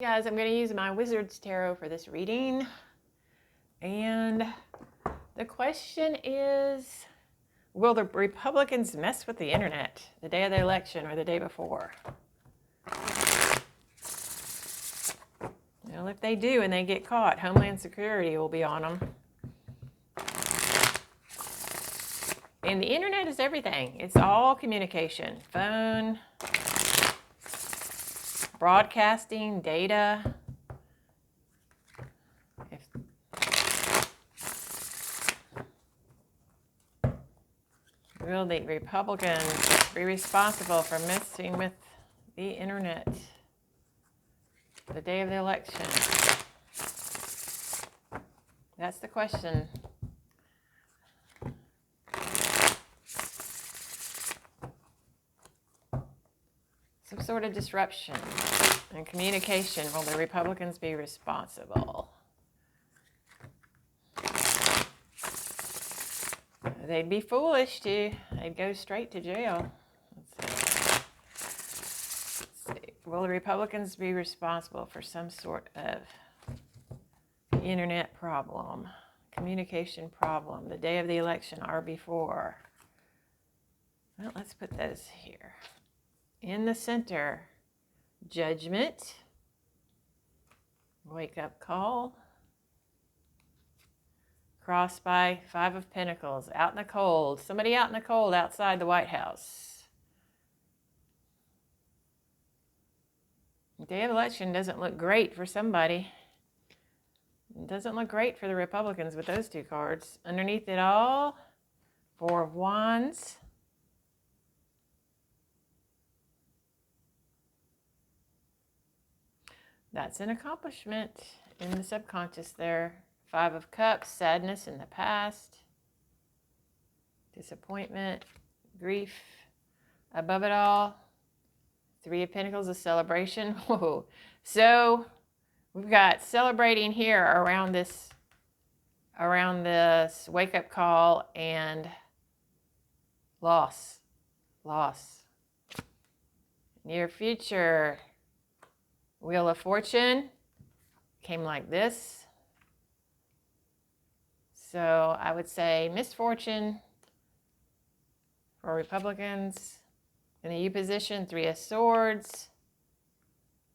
Guys, I'm going to use my Wizard's Tarot for this reading. And the question is, will the Republicans mess with the internet the day of the election or the day before? Well, if they do and they get caught, Homeland Security will be on them. And the internet is everything. It's all communication. Phone, broadcasting, data. Will the Republicans be responsible for messing with the internet the day of the election? That's the question. Some sort of disruption in communication. Will the Republicans be responsible? They'd be foolish to. They'd go straight to jail. Let's see. Will the Republicans be responsible for some sort of internet problem, communication problem, the day of the election or before? Well, let's put those here. In the center, Judgment, wake-up call, crossed by Five of Pentacles, out in the cold. Somebody out in the cold outside the White House. The day of election doesn't look great for somebody. It doesn't look great for the Republicans with those two cards. Underneath it all, Four of Wands. That's an accomplishment in the subconscious there. Five of Cups, sadness in the past, disappointment, grief. Above it all, Three of Pentacles, a celebration. Whoa. So we've got celebrating here around this wake-up call and loss. Near future, Wheel of Fortune came like this. So I would say misfortune for Republicans. In the U position, Three of Swords.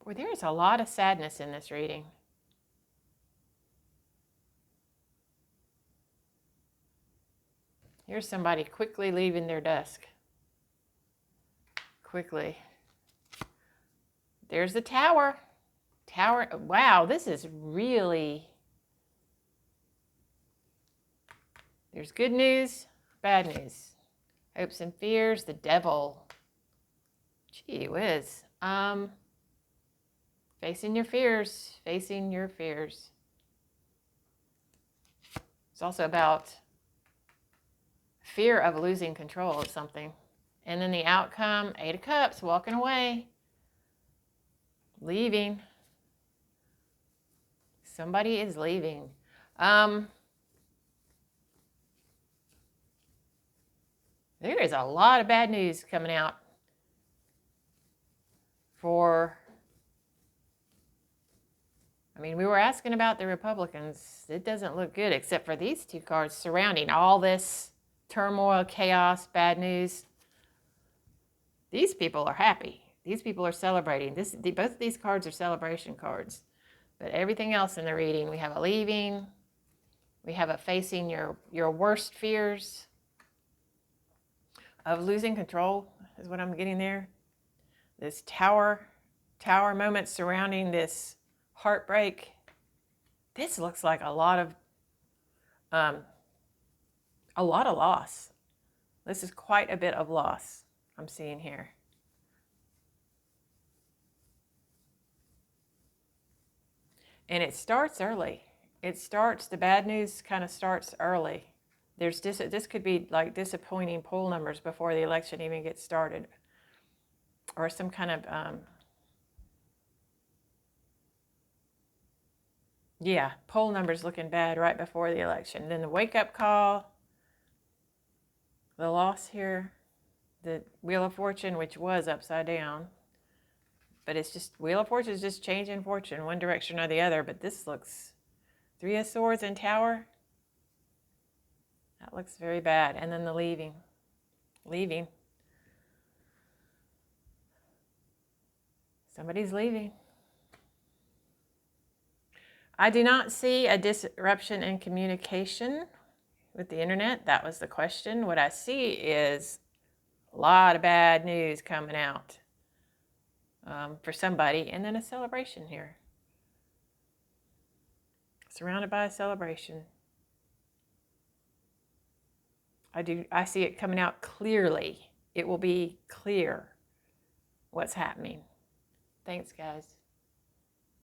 Boy, there's a lot of sadness in this reading. Here's somebody quickly leaving their desk. Quickly. There's the Tower. Wow, this is really... There's good news, bad news. Hopes and fears, the Devil. Gee whiz. Facing your fears. It's also about fear of losing control of something. And then the outcome, Eight of Cups, walking away. Leaving. Somebody is leaving. There is a lot of bad news coming out we were asking about the Republicans. It doesn't look good except for these two cards surrounding all this turmoil, chaos, bad news. These people are happy. These people are celebrating. Both of these cards are celebration cards. But everything else in the reading, we have a leaving. We have a facing your worst fears of losing control is what I'm getting there. This tower moment surrounding this heartbreak. This looks like a lot of loss. This is quite a bit of loss I'm seeing here. And it starts early. The bad news kind of starts early. This could be like disappointing poll numbers before the election even gets started. Or some kind of, poll numbers looking bad right before the election. Then the wake-up call, the loss here, the Wheel of Fortune, which was upside down. But it's just, Wheel of Fortune is just changing fortune, one direction or the other. But this looks, Three of Swords and Tower. That looks very bad. And then the leaving. Leaving. Somebody's leaving. I do not see a disruption in communication with the internet. That was the question. What I see is a lot of bad news coming out for somebody, and then a celebration here. Surrounded by a celebration. I see it coming out clearly. It will be clear what's happening. Thanks, guys.